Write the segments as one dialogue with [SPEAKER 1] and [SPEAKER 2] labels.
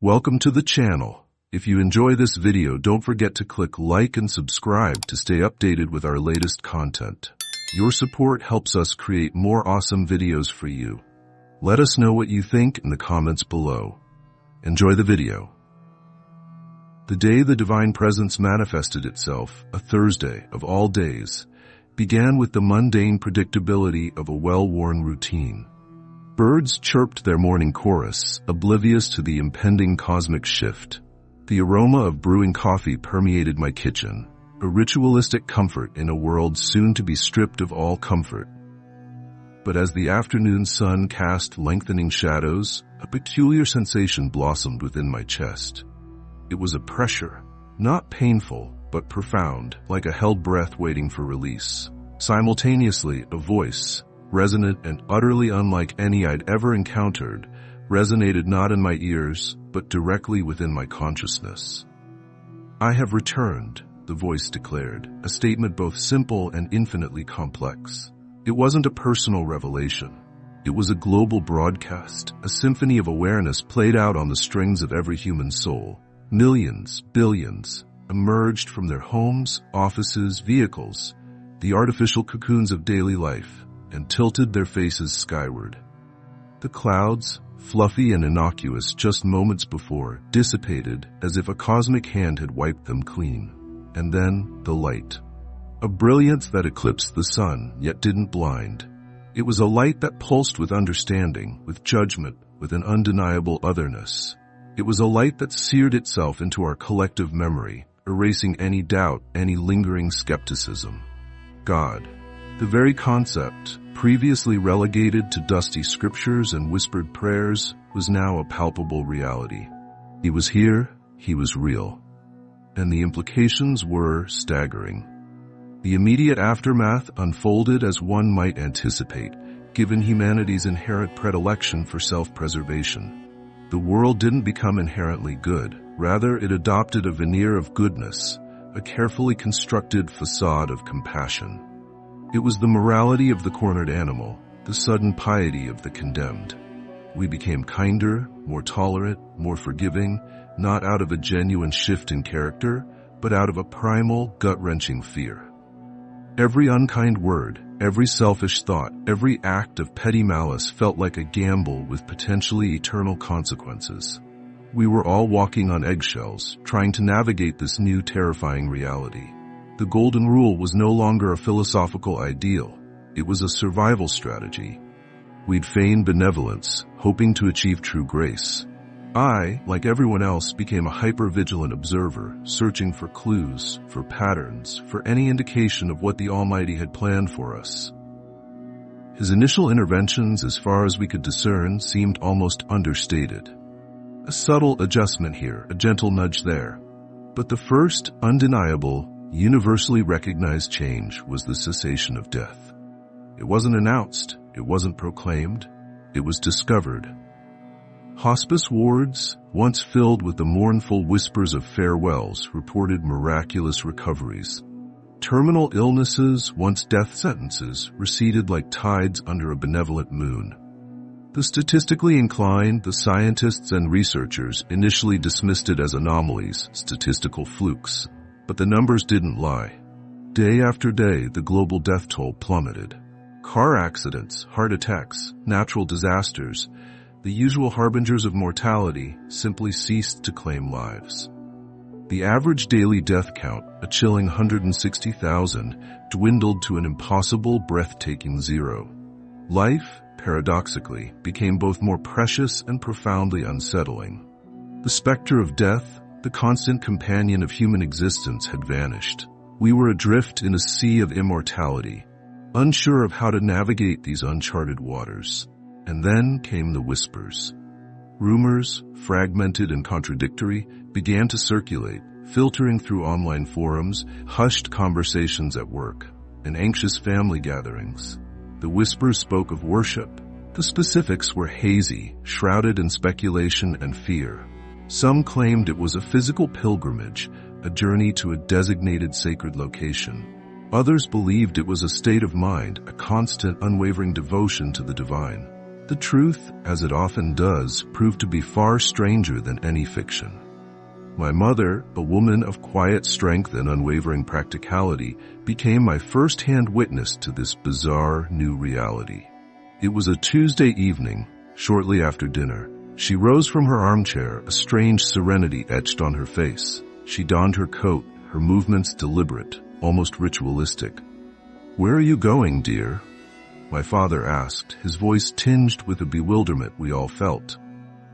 [SPEAKER 1] Welcome to the channel. If you enjoy this video, don't forget to click like and subscribe to stay updated with our latest content. Your support helps us create more awesome videos for you. Let us know what you think in the comments below. Enjoy the video. The day the Divine Presence manifested itself, a Thursday of all days, began with the mundane predictability of a well-worn routine. Birds chirped their morning chorus, oblivious to the impending cosmic shift. The aroma of brewing coffee permeated my kitchen, a ritualistic comfort in a world soon to be stripped of all comfort. But as the afternoon sun cast lengthening shadows, a peculiar sensation blossomed within my chest. It was a pressure, not painful, but profound, like a held breath waiting for release. Simultaneously, a voice, resonant and utterly unlike any I'd ever encountered, resonated not in my ears, but directly within my consciousness. "I have returned," the voice declared, a statement both simple and infinitely complex. It wasn't a personal revelation. It was a global broadcast, a symphony of awareness played out on the strings of every human soul. Millions, billions, emerged from their homes, offices, vehicles, the artificial cocoons of daily life, and tilted their faces skyward. The clouds, fluffy and innocuous just moments before, dissipated as if a cosmic hand had wiped them clean. And then, the light. A brilliance that eclipsed the sun, yet didn't blind. It was a light that pulsed with understanding, with judgment, with an undeniable otherness. It was a light that seared itself into our collective memory, erasing any doubt, any lingering skepticism. God. The very concept, previously relegated to dusty scriptures and whispered prayers, was now a palpable reality. He was here, he was real. And the implications were staggering. The immediate aftermath unfolded as one might anticipate, given humanity's inherent predilection for self-preservation. The world didn't become inherently good. Rather, it adopted a veneer of goodness, a carefully constructed facade of compassion. It was the morality of the cornered animal, the sudden piety of the condemned. We became kinder, more tolerant, more forgiving, not out of a genuine shift in character, but out of a primal, gut-wrenching fear. Every unkind word, every selfish thought, every act of petty malice felt like a gamble with potentially eternal consequences. We were all walking on eggshells, trying to navigate this new terrifying reality. The golden rule was no longer a philosophical ideal. It was a survival strategy. We'd feign benevolence, hoping to achieve true grace. I, like everyone else, became a hyper-vigilant observer, searching for clues, for patterns, for any indication of what the Almighty had planned for us. His initial interventions, as far as we could discern, seemed almost understated. A subtle adjustment here, a gentle nudge there. But the first, undeniable, universally recognized change was the cessation of death. It wasn't announced, it wasn't proclaimed, it was discovered. Hospice wards, once filled with the mournful whispers of farewells, reported miraculous recoveries. Terminal illnesses, once death sentences, receded like tides under a benevolent moon. The statistically inclined, the scientists and researchers initially dismissed it as anomalies, statistical flukes. But the numbers didn't lie. Day after day, the global death toll plummeted. Car accidents, heart attacks, natural disasters, the usual harbingers of mortality, simply ceased to claim lives. The average daily death count, a chilling 160,000, dwindled to an impossible, breathtaking zero. Life, paradoxically, became both more precious and profoundly unsettling. The specter of death, the constant companion of human existence, had vanished. We were adrift in a sea of immortality, unsure of how to navigate these uncharted waters. And then came the whispers. Rumors, fragmented and contradictory, began to circulate, filtering through online forums, hushed conversations at work, and anxious family gatherings. The whispers spoke of worship. The specifics were hazy, shrouded in speculation and fear. Some claimed it was a physical pilgrimage, a journey to a designated sacred location. Others believed it was a state of mind, a constant, unwavering devotion to the divine. The truth, as it often does, proved to be far stranger than any fiction. My mother, a woman of quiet strength and unwavering practicality, became my first-hand witness to this bizarre new reality. It was a Tuesday evening, shortly after dinner. She rose from her armchair, a strange serenity etched on her face. She donned her coat, her movements deliberate, almost ritualistic. "Where are you going, dear?" my father asked, his voice tinged with a bewilderment we all felt.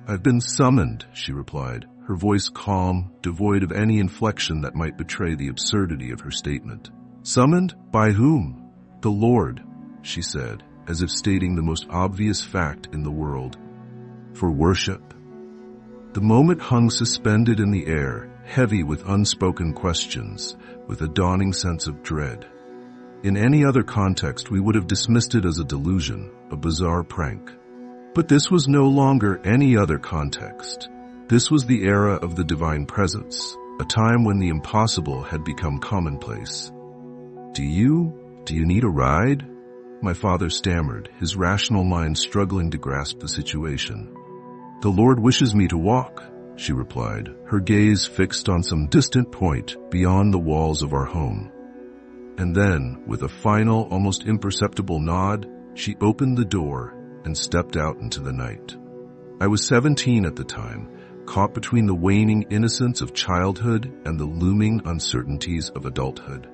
[SPEAKER 1] "I've been summoned," she replied, her voice calm, devoid of any inflection that might betray the absurdity of her statement. "Summoned? By whom?" "The Lord," she said, as if stating the most obvious fact in the world. "For worship?" The moment hung suspended in the air, heavy with unspoken questions, with a dawning sense of dread. In any other context, we would have dismissed it as a delusion, a bizarre prank. But this was no longer any other context. This was the era of the divine presence, a time when the impossible had become commonplace. Do you need a ride?" my father stammered, his rational mind struggling to grasp the situation. "The Lord wishes me to walk," she replied, her gaze fixed on some distant point beyond the walls of our home. And then, with a final, almost imperceptible nod, she opened the door and stepped out into the night. I was 17 at the time, caught between the waning innocence of childhood and the looming uncertainties of adulthood.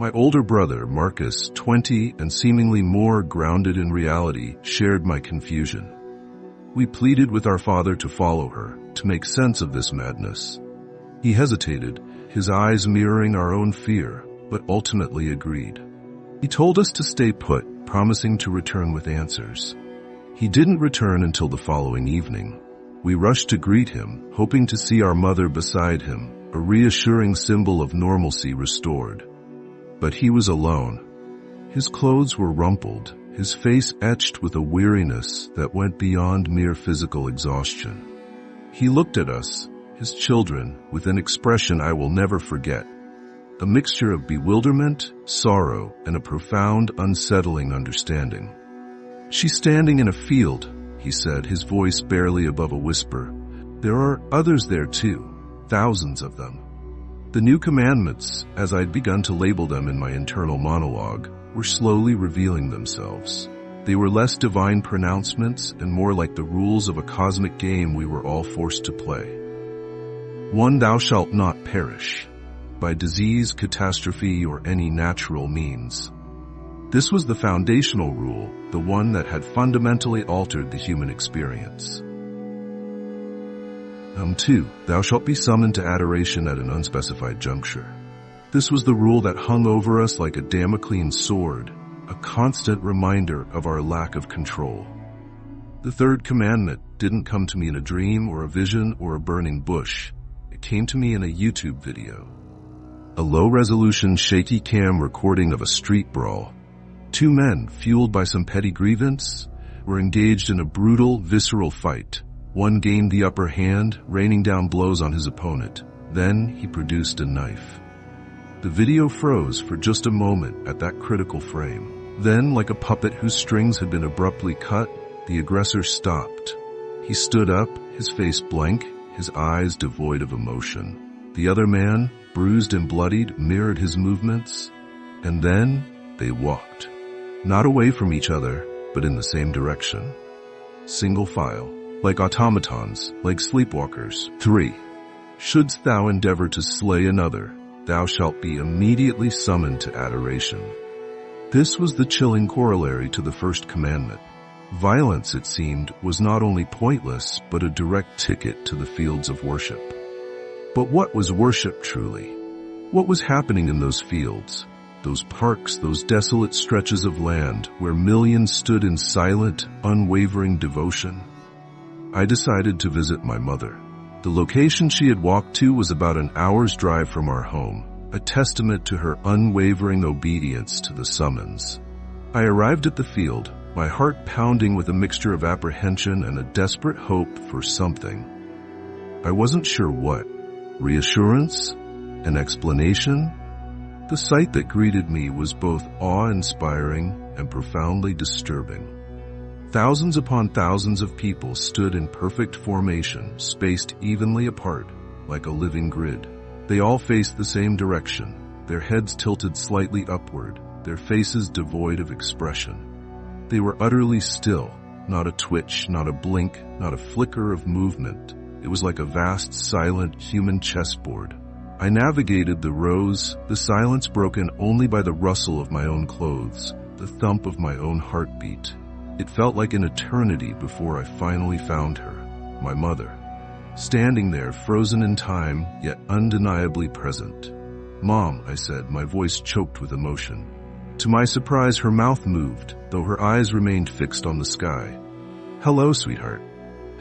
[SPEAKER 1] My older brother, Marcus, 20 and seemingly more grounded in reality, shared my confusion. We pleaded with our father to follow her, to make sense of this madness. He hesitated, his eyes mirroring our own fear, but ultimately agreed. He told us to stay put, promising to return with answers. He didn't return until the following evening. We rushed to greet him, hoping to see our mother beside him, a reassuring symbol of normalcy restored. But he was alone. His clothes were rumpled, his face etched with a weariness that went beyond mere physical exhaustion. He looked at us, his children, with an expression I will never forget. A mixture of bewilderment, sorrow, and a profound, unsettling understanding. "She's standing in a field," he said, his voice barely above a whisper. "There are others there too, thousands of them." The new commandments, as I'd begun to label them in my internal monologue, were slowly revealing themselves. They were less divine pronouncements and more like the rules of a cosmic game we were all forced to play. 1. Thou shalt not perish, by disease, catastrophe, or any natural means. This was the foundational rule, the one that had fundamentally altered the human experience. 2. Thou shalt be summoned to adoration at an unspecified juncture. This was the rule that hung over us like a Damocles sword, a constant reminder of our lack of control. The third commandment didn't come to me in a dream or a vision or a burning bush. It came to me in a YouTube video. A low-resolution shaky cam recording of a street brawl. Two men, fueled by some petty grievance, were engaged in a brutal, visceral fight. One gained the upper hand, raining down blows on his opponent. Then he produced a knife. The video froze for just a moment at that critical frame. Then, like a puppet whose strings had been abruptly cut, the aggressor stopped. He stood up, his face blank, his eyes devoid of emotion. The other man, bruised and bloodied, mirrored his movements, and then they walked. Not away from each other, but in the same direction. Single file. Like automatons, like sleepwalkers. 3. Shouldst thou endeavor to slay another, thou shalt be immediately summoned to adoration. This was the chilling corollary to the first commandment. Violence, it seemed, was not only pointless, but a direct ticket to the fields of worship. But what was worship truly? What was happening in those fields? Those parks, those desolate stretches of land where millions stood in silent, unwavering devotion? I decided to visit my mother. The location she had walked to was about an hour's drive from our home, a testament to her unwavering obedience to the summons. I arrived at the field, my heart pounding with a mixture of apprehension and a desperate hope for something. I wasn't sure what. Reassurance? An explanation? The sight that greeted me was both awe-inspiring and profoundly disturbing. Thousands upon thousands of people stood in perfect formation, spaced evenly apart, like a living grid. They all faced the same direction, their heads tilted slightly upward, their faces devoid of expression. They were utterly still, not a twitch, not a blink, not a flicker of movement. It was like a vast, silent human chessboard. I navigated the rows, the silence broken only by the rustle of my own clothes, the thump of my own heartbeat. It felt like an eternity before I finally found her, my mother, standing there frozen in time, yet undeniably present. "Mom," I said, my voice choked with emotion. To my surprise, her mouth moved, though her eyes remained fixed on the sky. "Hello, sweetheart."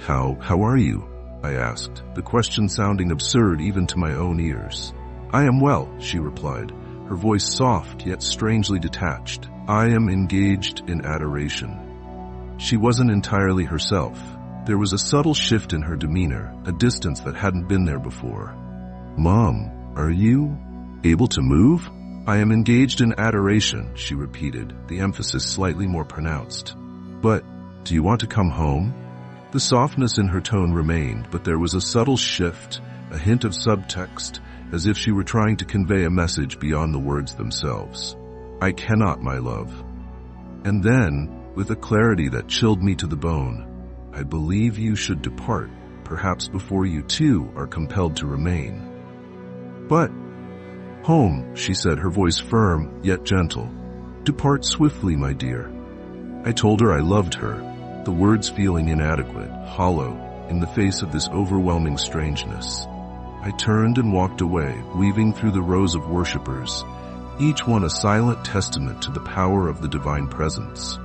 [SPEAKER 1] How are you?" I asked, the question sounding absurd even to my own ears. "I am well," she replied, her voice soft yet strangely detached. "I am engaged in adoration." She wasn't entirely herself. There was a subtle shift in her demeanor, a distance that hadn't been there before. "Mom, are you able to move?" "I am engaged in adoration," she repeated, the emphasis slightly more pronounced. "But, do you want to come home?" The softness in her tone remained, but there was a subtle shift, a hint of subtext, as if she were trying to convey a message beyond the words themselves. "I cannot, my love." And then, with a clarity that chilled me to the bone, "I believe you should depart, perhaps before you too are compelled to remain." "But, home," she said, her voice firm yet gentle. "Depart swiftly, my dear." I told her I loved her, the words feeling inadequate, hollow, in the face of this overwhelming strangeness. I turned and walked away, weaving through the rows of worshippers, each one a silent testament to the power of the divine presence.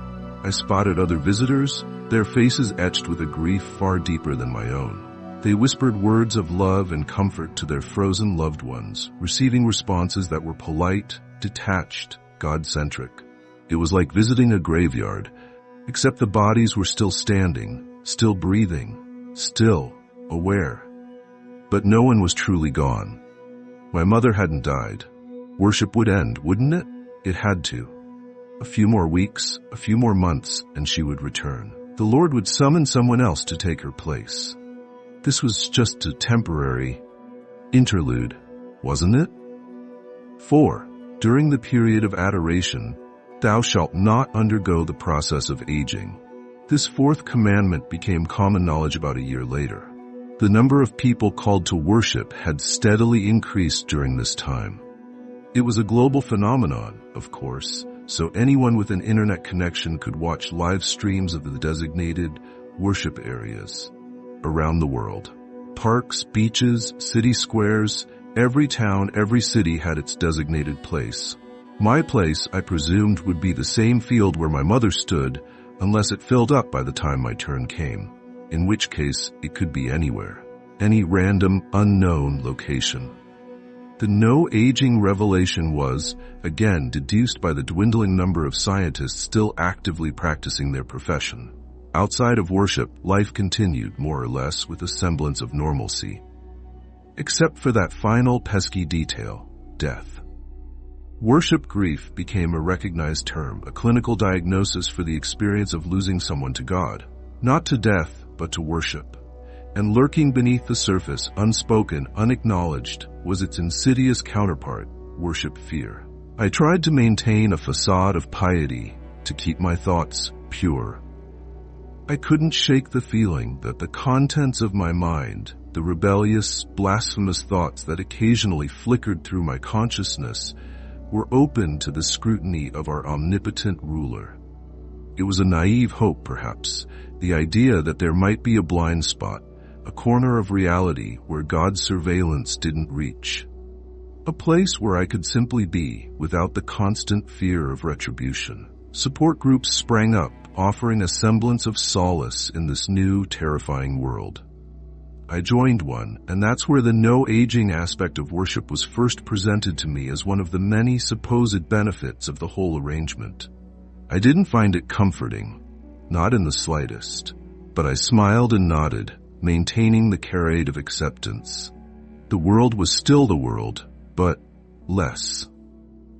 [SPEAKER 1] I spotted other visitors, their faces etched with a grief far deeper than my own. They whispered words of love and comfort to their frozen loved ones, receiving responses that were polite, detached, God-centric. It was like visiting a graveyard, except the bodies were still standing, still breathing, still aware. But no one was truly gone. My mother hadn't died. Worship would end, wouldn't it? It had to. A few more weeks, a few more months, and she would return. The Lord would summon someone else to take her place. This was just a temporary interlude, wasn't it? 4. During the period of adoration, thou shalt not undergo the process of aging. This fourth commandment became common knowledge about a year later. The number of people called to worship had steadily increased during this time. It was a global phenomenon, of course, so anyone with an internet connection could watch live streams of the designated worship areas around the world. Parks, beaches, city squares, every town, every city had its designated place. My place, I presumed, would be the same field where my mother stood, unless it filled up by the time my turn came, in which case it could be anywhere, any random, unknown location. The no-aging revelation was, again, deduced by the dwindling number of scientists still actively practicing their profession. Outside of worship, life continued, more or less, with a semblance of normalcy. Except for that final pesky detail, death. Worship grief became a recognized term, a clinical diagnosis for the experience of losing someone to God. Not to death, but to worship. And lurking beneath the surface, unspoken, unacknowledged, was its insidious counterpart, worship fear. I tried to maintain a facade of piety, to keep my thoughts pure. I couldn't shake the feeling that the contents of my mind, the rebellious, blasphemous thoughts that occasionally flickered through my consciousness, were open to the scrutiny of our omnipotent ruler. It was a naive hope, perhaps, the idea that there might be a blind spot, a corner of reality where God's surveillance didn't reach. A place where I could simply be without the constant fear of retribution. Support groups sprang up, offering a semblance of solace in this new, terrifying world. I joined one, and that's where the no-aging aspect of worship was first presented to me as one of the many supposed benefits of the whole arrangement. I didn't find it comforting, not in the slightest, but I smiled and nodded, maintaining the charade of acceptance. The world was still the world, but less.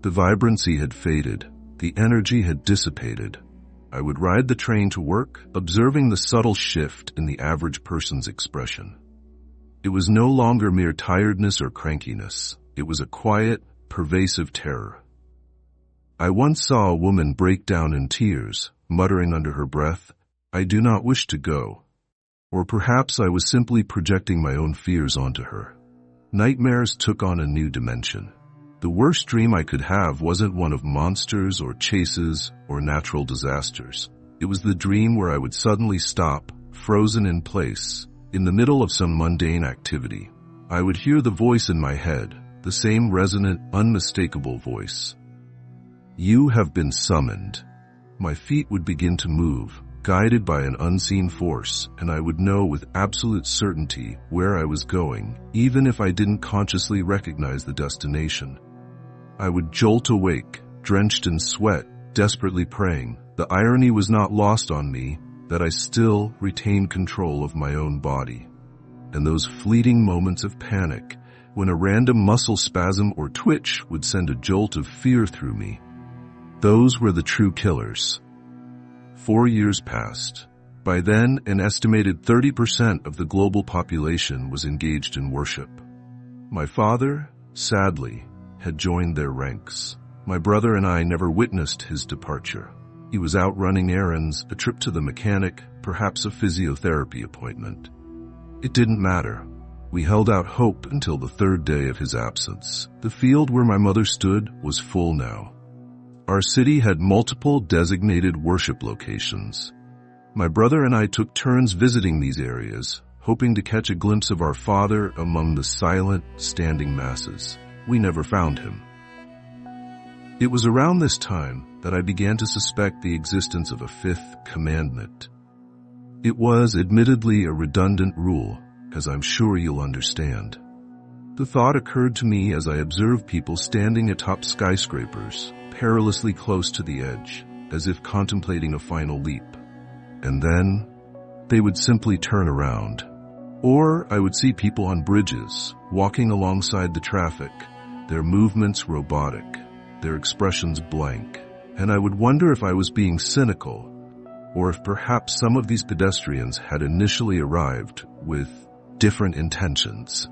[SPEAKER 1] The vibrancy had faded, the energy had dissipated. I would ride the train to work, observing the subtle shift in the average person's expression. It was no longer mere tiredness or crankiness. It was a quiet, pervasive terror. I once saw a woman break down in tears, muttering under her breath, "I do not wish to go." Or perhaps I was simply projecting my own fears onto her. Nightmares took on a new dimension. The worst dream I could have wasn't one of monsters or chases or natural disasters. It was the dream where I would suddenly stop, frozen in place, in the middle of some mundane activity. I would hear the voice in my head, the same resonant, unmistakable voice. "You have been summoned." My feet would begin to move, guided by an unseen force, and I would know with absolute certainty where I was going, even if I didn't consciously recognize the destination. I would jolt awake, drenched in sweat, desperately praying. The irony was not lost on me that I still retained control of my own body. And those fleeting moments of panic, when a random muscle spasm or twitch would send a jolt of fear through me, those were the true killers. 4 years passed. By then, an estimated 30% of the global population was engaged in worship. My father, sadly, had joined their ranks. My brother and I never witnessed his departure. He was out running errands, a trip to the mechanic, perhaps a physiotherapy appointment. It didn't matter. We held out hope until the third day of his absence. The field where my mother stood was full now. Our city had multiple designated worship locations. My brother and I took turns visiting these areas, hoping to catch a glimpse of our father among the silent, standing masses. We never found him. It was around this time that I began to suspect the existence of a fifth commandment. It was admittedly a redundant rule, as I'm sure you'll understand. The thought occurred to me as I observed people standing atop skyscrapers, perilously close to the edge, as if contemplating a final leap. And then, they would simply turn around. Or I would see people on bridges, walking alongside the traffic, their movements robotic, their expressions blank. And I would wonder if I was being cynical, or if perhaps some of these pedestrians had initially arrived with different intentions.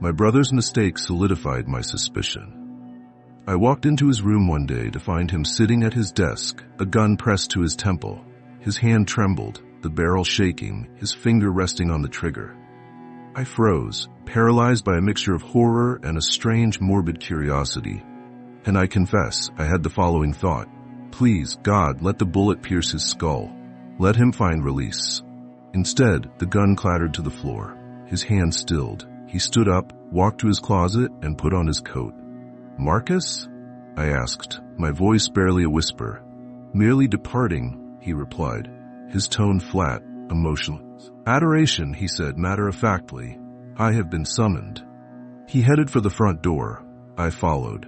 [SPEAKER 1] My brother's mistake solidified my suspicion. I walked into his room one day to find him sitting at his desk, a gun pressed to his temple. His hand trembled, the barrel shaking, his finger resting on the trigger. I froze, paralyzed by a mixture of horror and a strange, morbid curiosity. And I confess, I had the following thought. Please, God, let the bullet pierce his skull. Let him find release. Instead, the gun clattered to the floor. His hand stilled. He stood up, walked to his closet, and put on his coat. "Marcus?" I asked, my voice barely a whisper. "Merely departing," he replied, his tone flat, emotionless. "Adoration," he said matter-of-factly. "I have been summoned." He headed for the front door. I followed.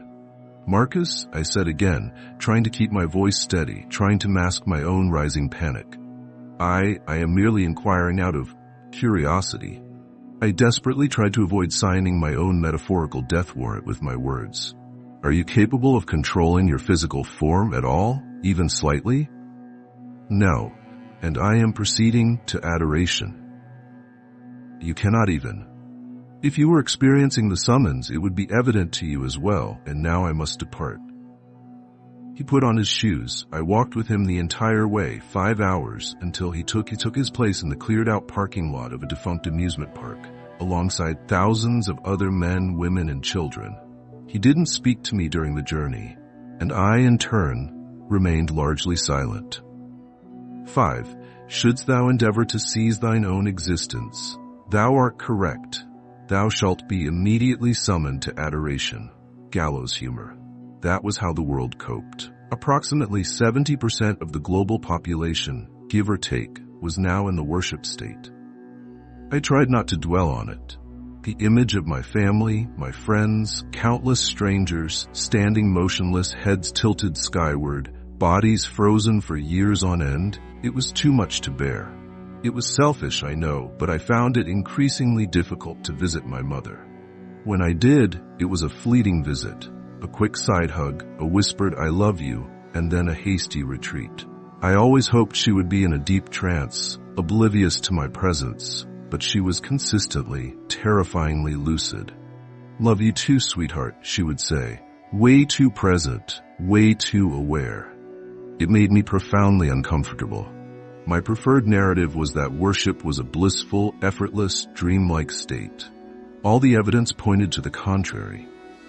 [SPEAKER 1] "Marcus," I said again, trying to keep my voice steady, trying to mask my own rising panic. I am merely inquiring out of curiosity." I desperately tried to avoid signing my own metaphorical death warrant with my words. "Are you capable of controlling your physical form at all, even slightly?" "No, and I am proceeding to adoration." "You cannot even." "If you were experiencing the summons, it would be evident to you as well, and now I must depart." He put on his shoes. I walked with him the entire way, 5 hours, until he took his place in the cleared-out parking lot of a defunct amusement park, alongside thousands of other men, women, and children. He didn't speak to me during the journey, and I, in turn, remained largely silent. 5. Shouldst thou endeavor to seize thine own existence, thou art correct. Thou shalt be immediately summoned to adoration. Gallows humor. That was how the world coped. Approximately 70% of the global population, give or take, was now in the worship state. I tried not to dwell on it. The image of my family, my friends, countless strangers, standing motionless, heads tilted skyward, bodies frozen for years on end, it was too much to bear. It was selfish, I know, but I found it increasingly difficult to visit my mother. When I did, it was a fleeting visit, a quick side hug, a whispered "I love you," and then a hasty retreat. I always hoped she would be in a deep trance, oblivious to my presence, but she was consistently, terrifyingly lucid. "Love you too, sweetheart," she would say. Way too present, way too aware. It made me profoundly uncomfortable. My preferred narrative was that worship was a blissful, effortless, dreamlike state. All the evidence pointed to the contrary.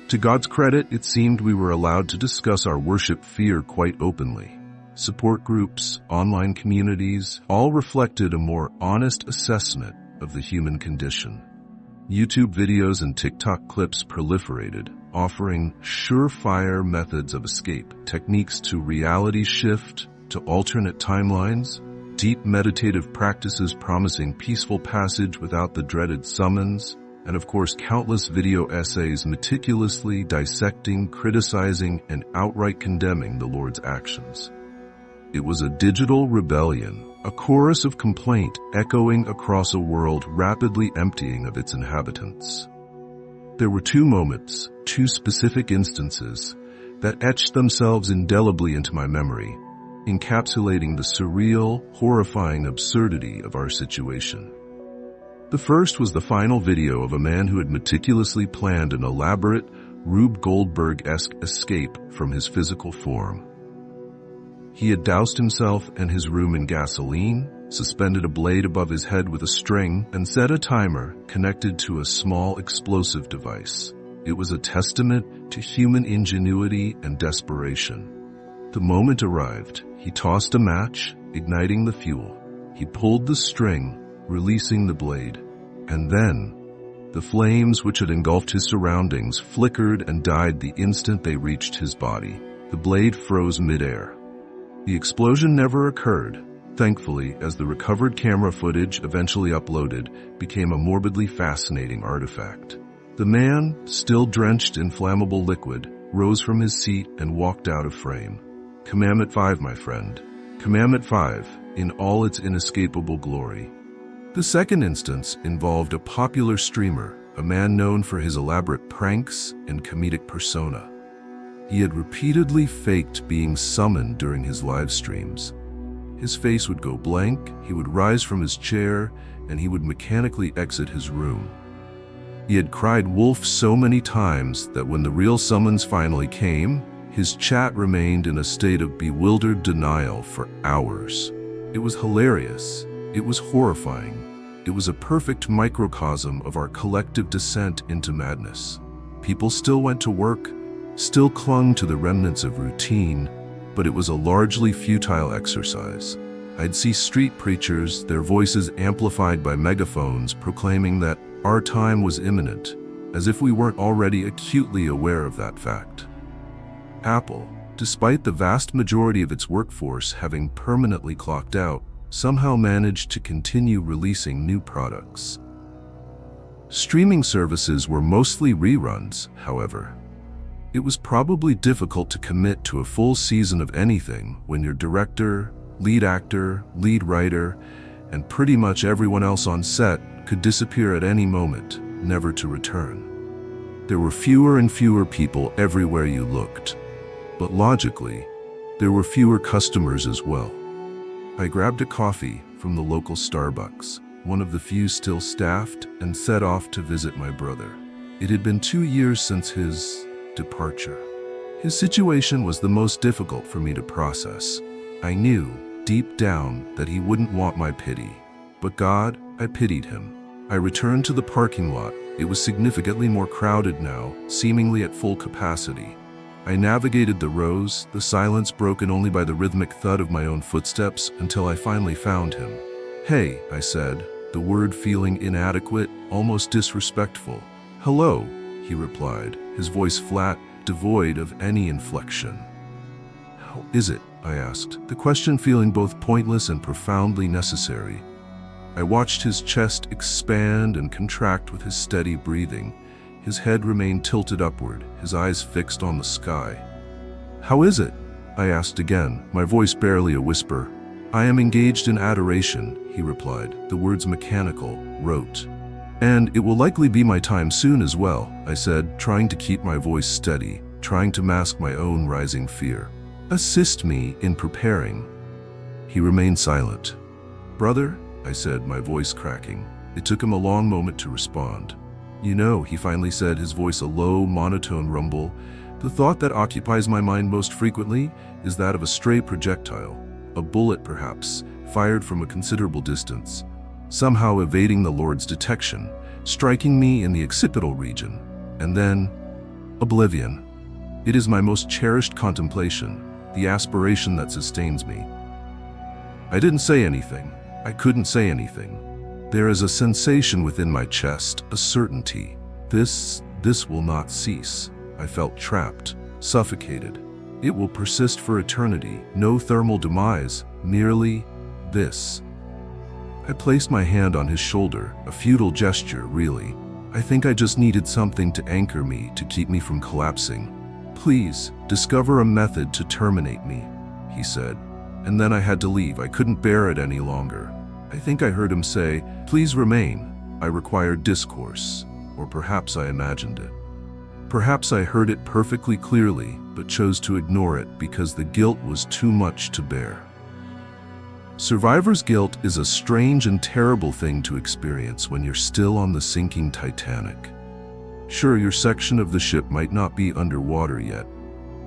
[SPEAKER 1] To God's credit, it seemed we were allowed to discuss our worship fear quite openly. Support groups, online communities, all reflected a more honest assessment of the human condition. YouTube videos and TikTok clips proliferated, offering surefire methods of escape, techniques to reality shift, to alternate timelines, deep meditative practices promising peaceful passage without the dreaded summons, and of course countless video essays meticulously dissecting, criticizing, and outright condemning the Lord's actions. It was a digital rebellion, a chorus of complaint echoing across a world rapidly emptying of its inhabitants. There were two moments, two specific instances, that etched themselves indelibly into my memory, encapsulating the surreal, horrifying absurdity of our situation. The first was the final video of a man who had meticulously planned an elaborate, Rube Goldberg-esque escape from his physical form. He had doused himself and his room in gasoline, suspended a blade above his head with a string, and set a timer connected to a small explosive device. It was a testament to human ingenuity and desperation. The moment arrived. He tossed a match, igniting the fuel. He pulled the string, releasing the blade. And then, the flames which had engulfed his surroundings flickered and died the instant they reached his body. The blade froze midair. The explosion never occurred, thankfully, as the recovered camera footage eventually uploaded became a morbidly fascinating artifact. The man, still drenched in flammable liquid, rose from his seat and walked out of frame. Commandment 5, my friend. Commandment 5, in all its inescapable glory. The second instance involved a popular streamer, a man known for his elaborate pranks and comedic persona. He had repeatedly faked being summoned during his live streams. His face would go blank, he would rise from his chair, and he would mechanically exit his room. He had cried wolf so many times that when the real summons finally came, his chat remained in a state of bewildered denial for hours. It was hilarious. It was horrifying. It was a perfect microcosm of our collective descent into madness. People still went to work, still clung to the remnants of routine, but it was a largely futile exercise. I'd see street preachers, their voices amplified by megaphones, proclaiming that our time was imminent, as if we weren't already acutely aware of that fact. Apple, despite the vast majority of its workforce having permanently clocked out, somehow managed to continue releasing new products. Streaming services were mostly reruns, however. It was probably difficult to commit to a full season of anything when your director, lead actor, lead writer, and pretty much everyone else on set could disappear at any moment, never to return. There were fewer and fewer people everywhere you looked. But logically, there were fewer customers as well. I grabbed a coffee from the local Starbucks, one of the few still staffed, and set off to visit my brother. It had been 2 years since his departure. His situation was the most difficult for me to process. I knew, deep down, that he wouldn't want my pity. But God, I pitied him. I returned to the parking lot. It was significantly more crowded now, seemingly at full capacity. I navigated the rows, the silence broken only by the rhythmic thud of my own footsteps, until I finally found him. "Hey," I said, the word feeling inadequate, almost disrespectful. "Hello," he replied, his voice flat, devoid of any inflection. "How is it?" I asked, the question feeling both pointless and profoundly necessary. I watched his chest expand and contract with his steady breathing. His head remained tilted upward, his eyes fixed on the sky. "How is it?" I asked again, my voice barely a whisper. "I am engaged in adoration," he replied, the words mechanical, rote. "And it will likely be my time soon as well," I said, trying to keep my voice steady, trying to mask my own rising fear. "Assist me in preparing." He remained silent. "Brother," I said, my voice cracking. It took him a long moment to respond. "You know," he finally said, his voice a low, monotone rumble, "the thought that occupies my mind most frequently is that of a stray projectile, a bullet perhaps, fired from a considerable distance, somehow evading the Lord's detection, striking me in the occipital region, and then oblivion. It is my most cherished contemplation, the aspiration that sustains me." I didn't say anything. I couldn't say anything. There is a sensation within my chest, a certainty. This will not cease. I felt trapped, suffocated. It will persist for eternity. No thermal demise, merely this. I placed my hand on his shoulder, a futile gesture, really. I think I just needed something to anchor me, to keep me from collapsing. "Please, discover a method to terminate me," he said. And then I had to leave. I couldn't bear it any longer. I think I heard him say, "Please remain." I required discourse, or perhaps I imagined it. Perhaps I heard it perfectly clearly, but chose to ignore it because the guilt was too much to bear. Survivor's guilt is a strange and terrible thing to experience when you're still on the sinking Titanic. Sure, your section of the ship might not be underwater yet,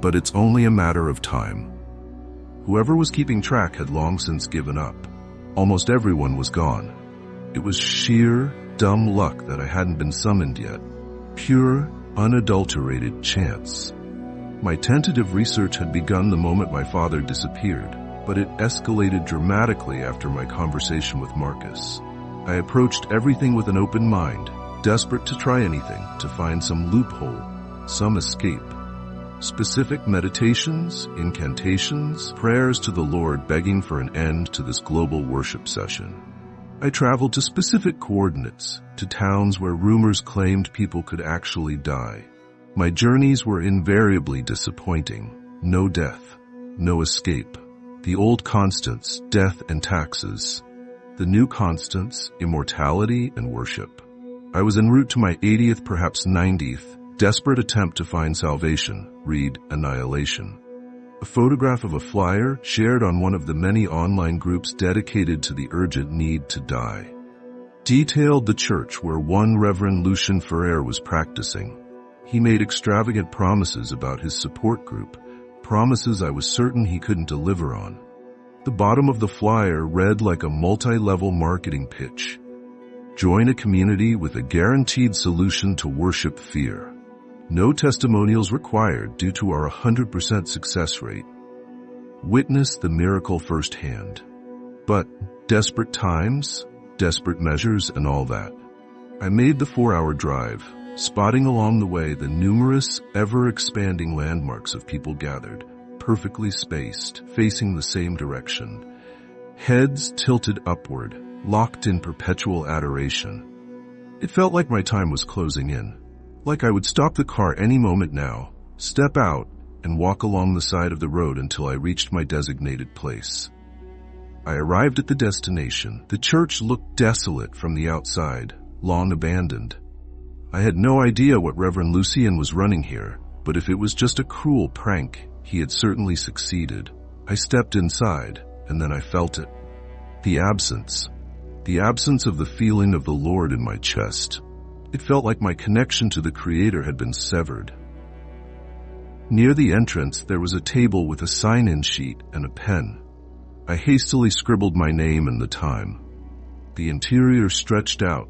[SPEAKER 1] but it's only a matter of time. Whoever was keeping track had long since given up. Almost everyone was gone. It was sheer, dumb luck that I hadn't been summoned yet. Pure, unadulterated chance. My tentative research had begun the moment my father disappeared, but it escalated dramatically after my conversation with Marcus. I approached everything with an open mind, desperate to try anything, to find some loophole, some escape. Specific meditations, incantations, prayers to the Lord begging for an end to this global worship session. I traveled to specific coordinates, to towns where rumors claimed people could actually die. My journeys were invariably disappointing. No death, no escape. The old constants, death and taxes. The new constants, immortality and worship. I was en route to my 80th, perhaps 90th, desperate attempt to find salvation, read annihilation. A photograph of a flyer shared on one of the many online groups dedicated to the urgent need to die detailed the church where one Reverend Lucien Ferrer was practicing. He made extravagant promises about his support group, promises I was certain he couldn't deliver on. The bottom of the flyer read like a multi-level marketing pitch. Join a community with a guaranteed solution to worship fear. No testimonials required due to our 100% success rate. Witness the miracle firsthand. But desperate times, desperate measures, and all that. I made the 4-hour drive, spotting along the way the numerous, ever-expanding landmarks of people gathered, perfectly spaced, facing the same direction. Heads tilted upward, locked in perpetual adoration. It felt like my time was closing in. Like I would stop the car any moment now, step out, and walk along the side of the road until I reached my designated place. I arrived at the destination. The church looked desolate from the outside, long abandoned. I had no idea what Reverend Lucien was running here, but if it was just a cruel prank, he had certainly succeeded. I stepped inside, and then I felt it. The absence of the feeling of the Lord in my chest. It felt like my connection to the Creator had been severed. Near the entrance, there was a table with a sign-in sheet and a pen. I hastily scribbled my name and the time. The interior stretched out,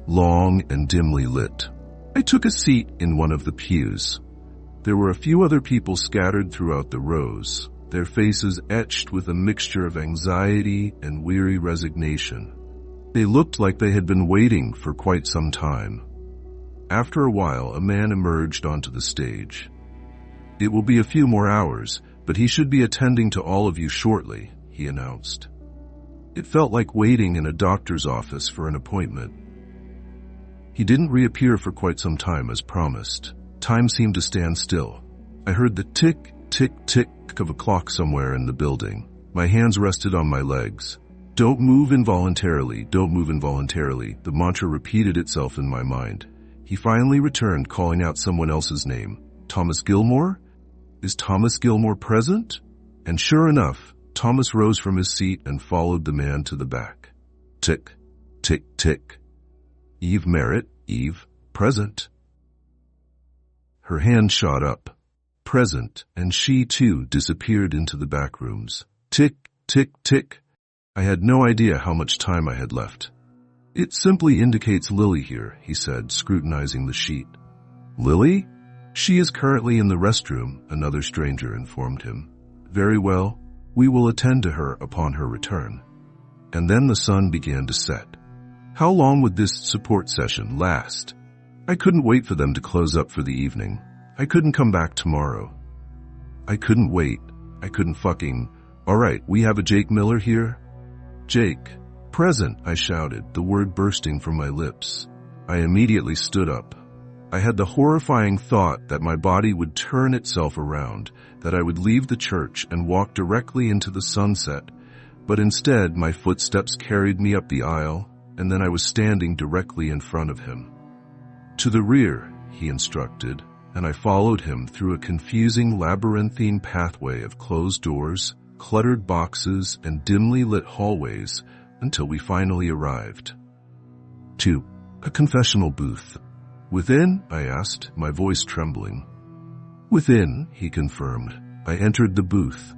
[SPEAKER 1] long and dimly lit. I took a seat in one of the pews. There were a few other people scattered throughout the rows, their faces etched with a mixture of anxiety and weary resignation. They looked like they had been waiting for quite some time. After a while, a man emerged onto the stage. "It will be a few more hours, but he should be attending to all of you shortly," he announced. It felt like waiting in a doctor's office for an appointment. He didn't reappear for quite some time as promised. Time seemed to stand still. I heard the tick, tick, tick of a clock somewhere in the building. My hands rested on my legs. "Don't move involuntarily, don't move involuntarily," the mantra repeated itself in my mind. He finally returned, calling out someone else's name. "Thomas Gilmore? Is Thomas Gilmore present?" And sure enough, Thomas rose from his seat and followed the man to the back. Tick, tick, tick. Eve Merritt, Eve, present. Her hand shot up. Present, and she too disappeared into the back rooms. Tick, tick, tick. I had no idea how much time I had left. It simply indicates Lily here, he said, scrutinizing the sheet. Lily? She is currently in the restroom, another stranger informed him. Very well, we will attend to her upon her return. And then the sun began to set. How long would this support session last? I couldn't wait for them to close up for the evening. I couldn't come back tomorrow. I couldn't wait. I couldn't fucking... All right, we have a Jake Miller here? Jake. Present, I shouted, the word bursting from my lips. I immediately stood up. I had the horrifying thought that my body would turn itself around, that I would leave the church and walk directly into the sunset, but instead my footsteps carried me up the aisle, and then I was standing directly in front of him. To the rear, he instructed, and I followed him through a confusing labyrinthine pathway of closed doors, cluttered boxes, and dimly lit hallways until we finally arrived. 2. A confessional booth. Within? I asked, my voice trembling. Within, he confirmed. I entered the booth.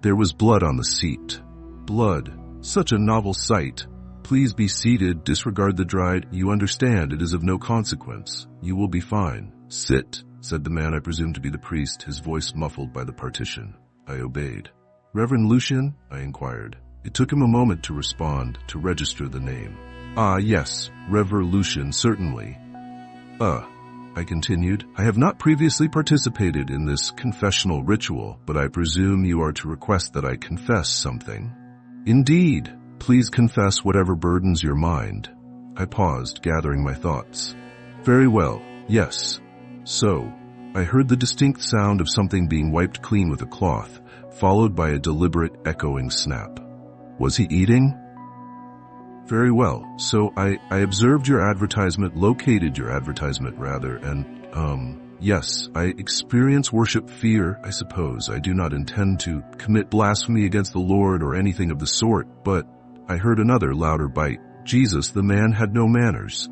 [SPEAKER 1] There was blood on the seat. Blood. Such a novel sight. Please be seated, disregard the dried. You understand, it is of no consequence. You will be fine. Sit, said the man I presumed to be the priest, his voice muffled by the partition. I obeyed. Reverend Lucian? I inquired. It took him a moment to respond, to register the name. Ah, yes, Reverend Lucian, certainly. I continued, I have not previously participated in this confessional ritual, but I presume you are to request that I confess something. Indeed. Please confess whatever burdens your mind. I paused, gathering my thoughts. Very well, yes. So, I heard the distinct sound of something being wiped clean with a cloth, followed by a deliberate echoing snap. Was he eating? Very well. So I observed your advertisement, located your advertisement rather, and, yes, I experience worship fear, I suppose. I do not intend to commit blasphemy against the Lord or anything of the sort, but I heard another louder bite. Jesus, the man had no manners.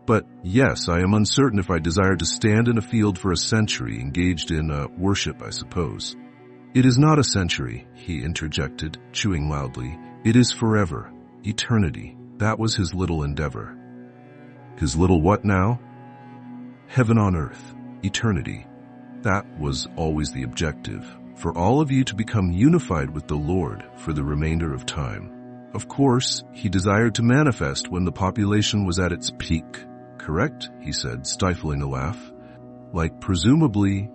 [SPEAKER 1] But yes, I am uncertain if I desire to stand in a field for a century, engaged in worship, I suppose. It is not a century, he interjected, chewing loudly. It is forever, eternity. That was his little endeavor. His little what now? Heaven on earth, eternity. That was always the objective, for all of you to become unified with the Lord for the remainder of time. Of course, he desired to manifest when the population was at its peak. Correct? He said, stifling a laugh. Like presumably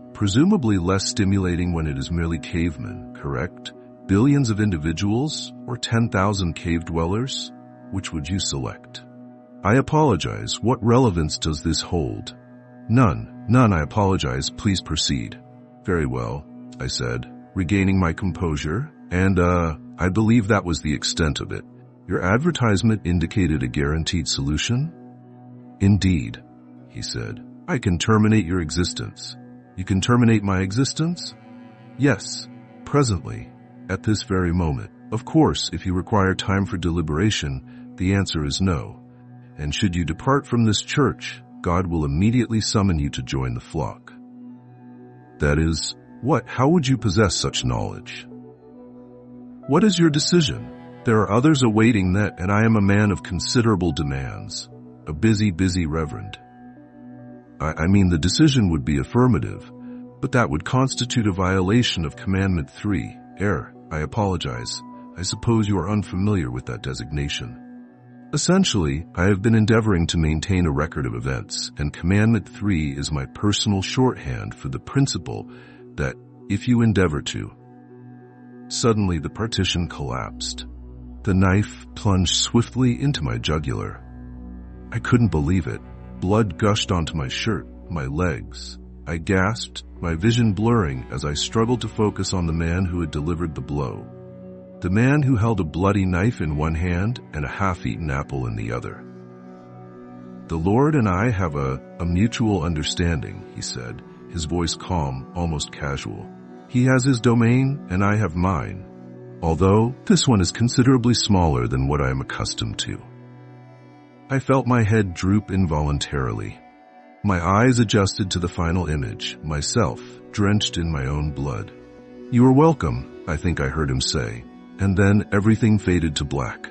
[SPEAKER 1] less stimulating when it is merely cavemen, correct? Billions of individuals or 10,000 cave dwellers? Which would you select? I apologize. What relevance does this hold? None. None, I apologize. Please proceed. Very well, I said, regaining my composure, and, I believe that was the extent of it. Your advertisement indicated a guaranteed solution? Indeed, he said. I can terminate your existence. You can terminate my existence? Yes, presently, at this very moment. Of course, if you require time for deliberation, the answer is no. And should you depart from this church, God will immediately summon you to join the flock. That is, what? How would you possess such knowledge? What is your decision? There are others awaiting that, and I am a man of considerable demands. A busy reverend. I mean, the decision would be affirmative, but that would constitute a violation of Commandment 3. I apologize. I suppose you are unfamiliar with that designation. Essentially, I have been endeavoring to maintain a record of events, and Commandment 3 is my personal shorthand for the principle that if you endeavor to. Suddenly, the partition collapsed. The knife plunged swiftly into my jugular. I couldn't believe it. Blood gushed onto my shirt, my legs. I gasped, my vision blurring as I struggled to focus on the man who had delivered the blow. The man who held a bloody knife in one hand and a half-eaten apple in the other. The Lord and I have a mutual understanding, he said, his voice calm, almost casual. He has his domain and I have mine. although this one is considerably smaller than what I am accustomed to. I felt my head droop involuntarily. My eyes adjusted to the final image, myself, drenched in my own blood. "You are welcome," I think I heard him say, and then everything faded to black.